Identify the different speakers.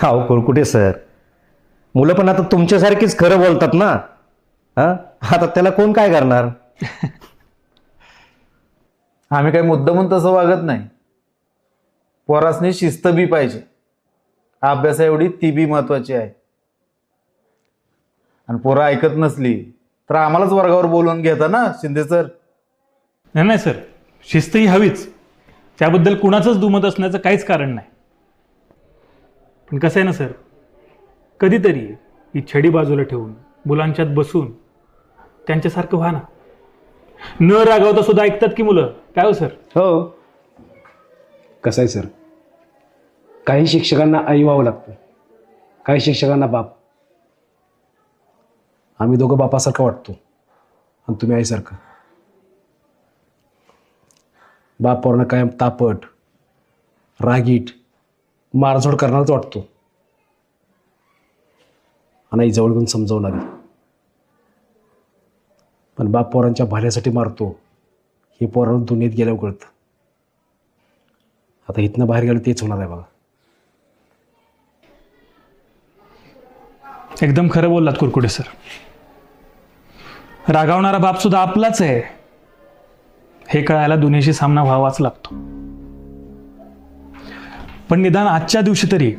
Speaker 1: अहो कुरकुटे सर, मुलं पण आता तुमच्यासारखीच खरं बोलतात ना. हा, आता त्याला कोण काय करणार.
Speaker 2: आम्ही काही मुद्दामून तसं वागत नाही. पोरासनी शिस्त बी पाहिजे, अभ्यासा एवढी ती बी महत्वाची आहे. आणि पोरं ऐकत नसली तर आम्हालाच वर्गावर बोलवून घेता ना शिंदे सर.
Speaker 3: नाही नाही सर, शिस्त ही हवीच, त्याबद्दल कुणाचंच दुमत असण्याचं काहीच कारण नाही. पण कसं आहे ना सर, कधीतरी ही छडी बाजूला ठेवून मुलांच्यात बसून त्यांच्यासारखं व्हा ना. न रागवता सुद्धा ऐकतात की मुलं, काय हो सर.
Speaker 4: हो, कसं आहे सर, काही शिक्षकांना आई व्हावं लागतं, काही शिक्षकांना बाप. आम्ही दोघं बापासारखं वाटतो आणि तुम्ही आईसारखं. बाप पोरांना कायम तापट, रागीट, मारझोड करणारच वाटतो आणि आई जवळ घेऊन समजावणारी. पण बाप पोरांच्या भल्यासाठी मारतो हे पोरांना दुनियेत गेल्यावर कळतं. आता इथनं बाहेर गेलं तेच होणार आहे बघा.
Speaker 3: एकदम खरं बोललात कुरकुटे सर. रागावणारा बाप सुद्धा आपलाच आहे हे कळायला दुनियेशी सामना व्हावाच लागतो. पण निदान आजच्या दिवशी तरी